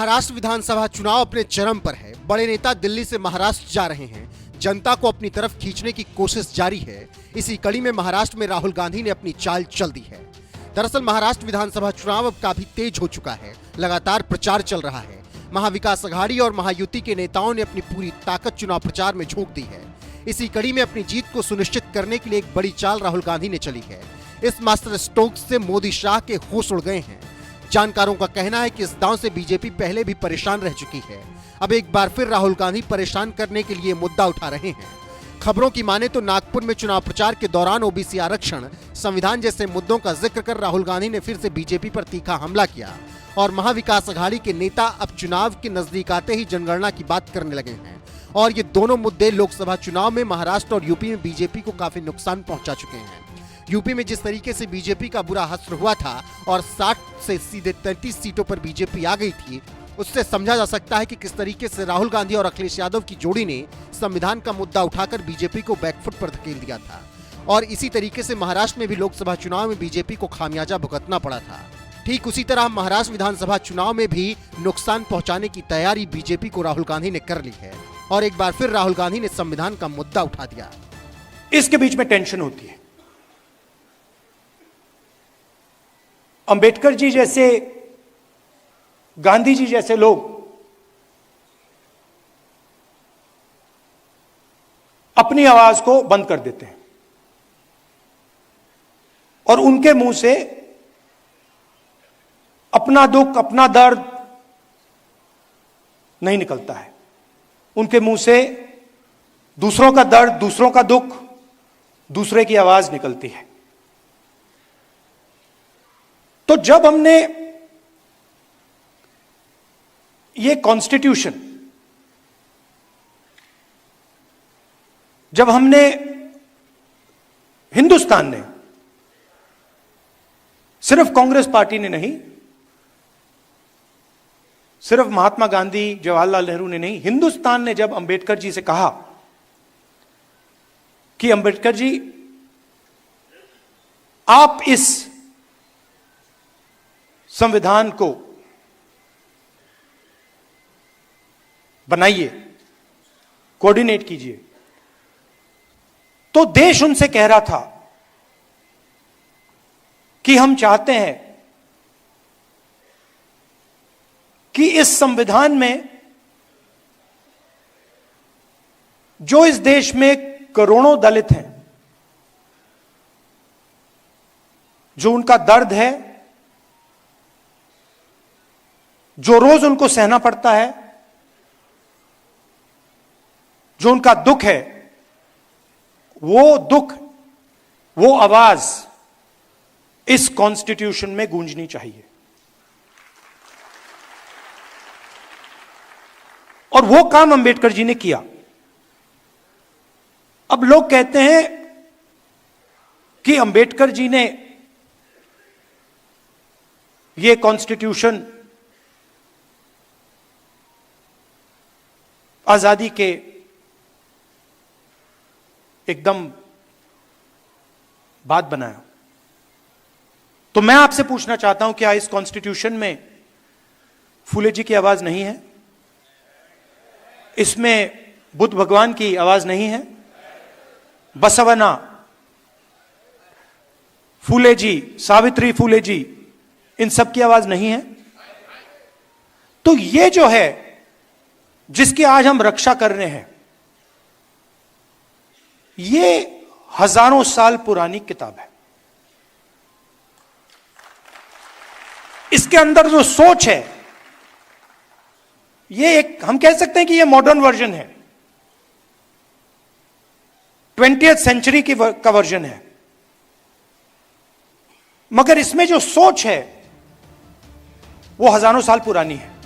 महाराष्ट्र विधानसभा चुनाव अपने चरम पर है। बड़े नेता दिल्ली से महाराष्ट्र जा रहे हैं। जनता को अपनी तरफ खींचने की कोशिश जारी है। इसी कड़ी में महाराष्ट्र में राहुल गांधी ने अपनी चाल चल दी है। दरअसल महाराष्ट्र विधानसभा चुनाव अब काफी तेज हो चुका है। लगातार प्रचार चल रहा है। महाविकास अघाड़ी और महायुति के नेताओं ने अपनी पूरी ताकत चुनाव प्रचार में झोंक दी है। इसी कड़ी में अपनी जीत को सुनिश्चित करने के लिए एक बड़ी चाल राहुल गांधी ने चली है। इस मास्टर स्ट्रोक से मोदी शाह के होश उड़ गए हैं। जानकारों का कहना है कि इस दांव से बीजेपी पहले भी परेशान रह चुकी है। अब एक बार फिर राहुल गांधी परेशान करने के लिए मुद्दा उठा रहे हैं। खबरों की माने तो नागपुर में चुनाव प्रचार के दौरान ओबीसी आरक्षण, संविधान जैसे मुद्दों का जिक्र कर राहुल गांधी ने फिर से बीजेपी पर तीखा हमला किया और महाविकास अघाड़ी के नेता अब चुनाव के नजदीक आते ही जनगणना की बात करने लगे हैं। और ये दोनों मुद्दे लोकसभा चुनाव में महाराष्ट्र और यूपी में बीजेपी को काफी नुकसान पहुंचा चुके हैं। यूपी में जिस तरीके से बीजेपी का बुरा हश्र हुआ था और 60 से सीधे 33 सीटों पर बीजेपी आ गई थी, उससे समझा जा सकता है कि किस तरीके से राहुल गांधी और अखिलेश यादव की जोड़ी ने संविधान का मुद्दा उठाकर बीजेपी को बैकफुट पर धकेल दिया था। और इसी तरीके से महाराष्ट्र में भी लोकसभा चुनाव में बीजेपी को खामियाजा भुगतना पड़ा था। ठीक उसी तरह महाराष्ट्र विधानसभा चुनाव में भी नुकसान पहुंचाने की तैयारी बीजेपी को राहुल गांधी ने कर ली है और एक बार फिर राहुल गांधी ने संविधान का मुद्दा उठा दिया। इसके बीच में टेंशन होती है। अंबेडकर जी जैसे, गांधी जी जैसे लोग अपनी आवाज को बंद कर देते हैं और उनके मुंह से अपना दुख, अपना दर्द नहीं निकलता है। उनके मुंह से दूसरों का दर्द, दूसरों का दुख, दूसरे की आवाज निकलती है। तो जब हमने ये कॉन्स्टिट्यूशन, जब हमने, हिंदुस्तान ने, सिर्फ कांग्रेस पार्टी ने नहीं, सिर्फ महात्मा गांधी, जवाहरलाल नेहरू ने नहीं, हिंदुस्तान ने जब अंबेडकर जी से कहा कि अंबेडकर जी आप इस संविधान को बनाइए, कोऑर्डिनेट कीजिए, तो देश उनसे कह रहा था कि हम चाहते हैं कि इस संविधान में जो इस देश में करोड़ों दलित हैं, जो उनका दर्द है, जो रोज उनको सहना पड़ता है, जो उनका दुख है, वो दुख, वो आवाज इस कॉन्स्टिट्यूशन में गूंजनी चाहिए। और वो काम अंबेडकर जी ने किया। अब लोग कहते हैं कि अंबेडकर जी ने ये कॉन्स्टिट्यूशन आजादी के एकदम बाद बनाया। तो मैं आपसे पूछना चाहता हूं, क्या इस कॉन्स्टिट्यूशन में फूले जी की आवाज नहीं है? इसमें बुद्ध भगवान की आवाज नहीं है? बसवना, फूले जी, सावित्री फूले जी, इन सब की आवाज नहीं है? तो ये जो है, जिसकी आज हम रक्षा कर रहे हैं, ये हजारों साल पुरानी किताब है। इसके अंदर जो सोच है, ये एक, हम कह सकते हैं कि ये मॉडर्न वर्जन है, 20th सेंचुरी का वर्जन है, मगर इसमें जो सोच है वो हजारों साल पुरानी है।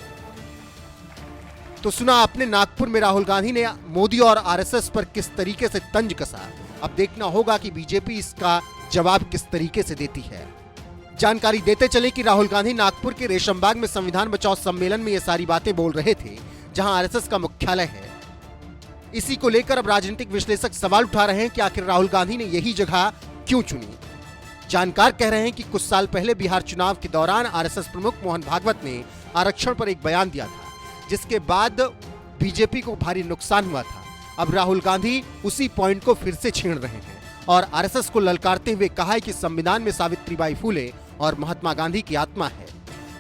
तो सुना आपने नागपुर में राहुल गांधी ने मोदी और आरएसएस पर किस तरीके से तंज कसा। अब देखना होगा कि बीजेपी इसका जवाब किस तरीके से देती है। जानकारी देते चले कि राहुल गांधी नागपुर के रेशमबाग में संविधान बचाओ सम्मेलन में ये सारी बातें बोल रहे थे, जहां आरएसएस का मुख्यालय है। इसी को लेकर अब राजनीतिक विश्लेषक सवाल उठा रहे हैं कि आखिर राहुल गांधी ने यही जगह क्यों चुनी। जानकार कह रहे हैं कि कुछ साल पहले बिहार चुनाव के दौरान आरएसएस प्रमुख मोहन भागवत ने आरक्षण पर एक बयान दिया था, जिसके बाद बीजेपी को भारी नुकसान हुआ था। अब राहुल गांधी उसी पॉइंट को फिर से छेड़ रहे हैं और आरएसएस को ललकारते हुए कहा है कि संविधान में सावित्रीबाई फुले और महात्मा गांधी की आत्मा है,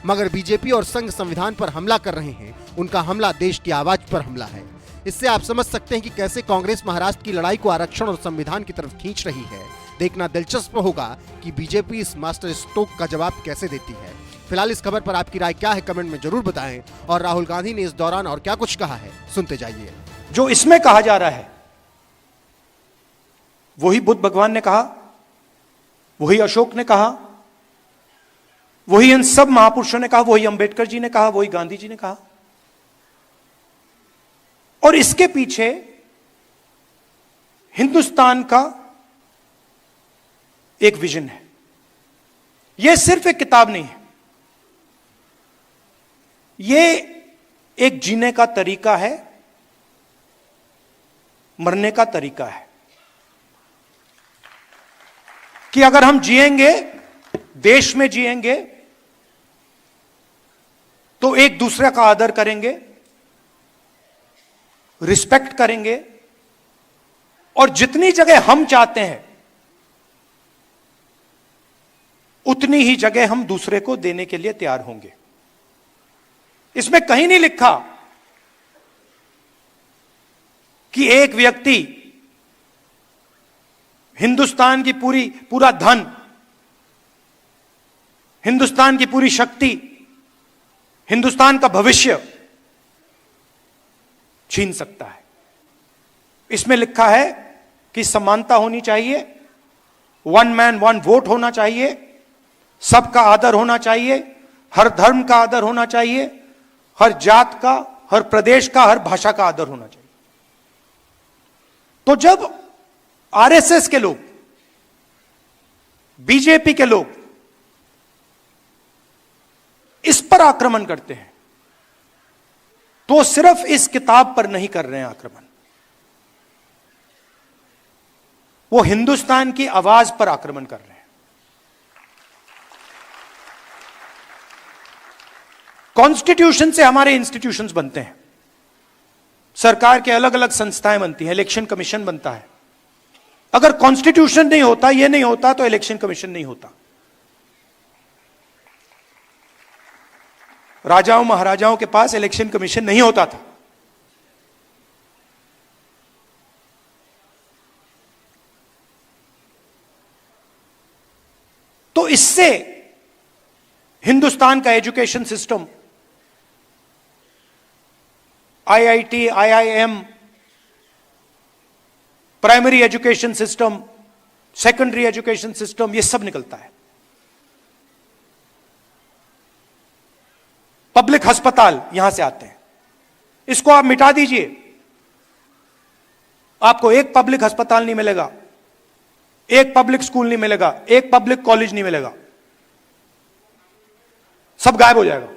मगर बीजेपी और संघ संविधान पर हमला कर रहे हैं। उनका हमला देश की आवाज पर हमला है। इससे आप समझ सकते हैं कि कैसे कांग्रेस महाराष्ट्र की लड़ाई को आरक्षण और संविधान की तरफ खींच रही है। देखना दिलचस्प होगा कि बीजेपी इस मास्टर स्ट्रोक का जवाब कैसे देती है। फिलहाल इस खबर पर आपकी राय क्या है, कमेंट में जरूर बताएं। और राहुल गांधी ने इस दौरान और क्या कुछ कहा है, सुनते जाइए। जो इसमें कहा जा रहा है वही बुद्ध भगवान ने कहा, वही अशोक ने कहा, वही इन सब महापुरुषों ने कहा, वही अंबेडकर जी ने कहा, वही गांधी जी ने कहा। और इसके पीछे हिंदुस्तान का एक विजन है। यह सिर्फ एक किताब नहीं है, यह एक जीने का तरीका है, मरने का तरीका है कि अगर हम जिएंगे, देश में जिएंगे, तो एक दूसरे का आदर करेंगे, रिस्पेक्ट करेंगे, और जितनी जगह हम चाहते हैं उतनी ही जगह हम दूसरे को देने के लिए तैयार होंगे। इसमें कहीं नहीं लिखा कि एक व्यक्ति हिंदुस्तान की पूरा धन, हिंदुस्तान की पूरी शक्ति, हिंदुस्तान का भविष्य छीन सकता है। इसमें लिखा है कि समानता होनी चाहिए, वन मैन वन वोट होना चाहिए, सबका आदर होना चाहिए, हर धर्म का आदर होना चाहिए, हर जात का, हर प्रदेश का, हर भाषा का आदर होना चाहिए। तो जब आरएसएस के लोग, बीजेपी के लोग इस पर आक्रमण करते हैं, तो सिर्फ इस किताब पर नहीं कर रहे हैं आक्रमण, वो हिंदुस्तान की आवाज पर आक्रमण कर रहे हैं। कॉन्स्टिट्यूशन से हमारे इंस्टीट्यूशंस बनते हैं, सरकार के अलग अलग संस्थाएं बनती हैं, इलेक्शन कमीशन बनता है। अगर कॉन्स्टिट्यूशन नहीं होता, ये नहीं होता, तो इलेक्शन कमीशन नहीं होता। राजाओं महाराजाओं के पास इलेक्शन कमीशन नहीं होता था। तो इससे हिंदुस्तान का education system, IIT, IIM, primary education system, secondary education system, यह सब निकलता है। पब्लिक अस्पताल यहां से आते हैं। इसको आप मिटा दीजिए, आपको एक पब्लिक अस्पताल नहीं मिलेगा, एक पब्लिक स्कूल नहीं मिलेगा, एक पब्लिक कॉलेज नहीं मिलेगा, सब गायब हो जाएगा।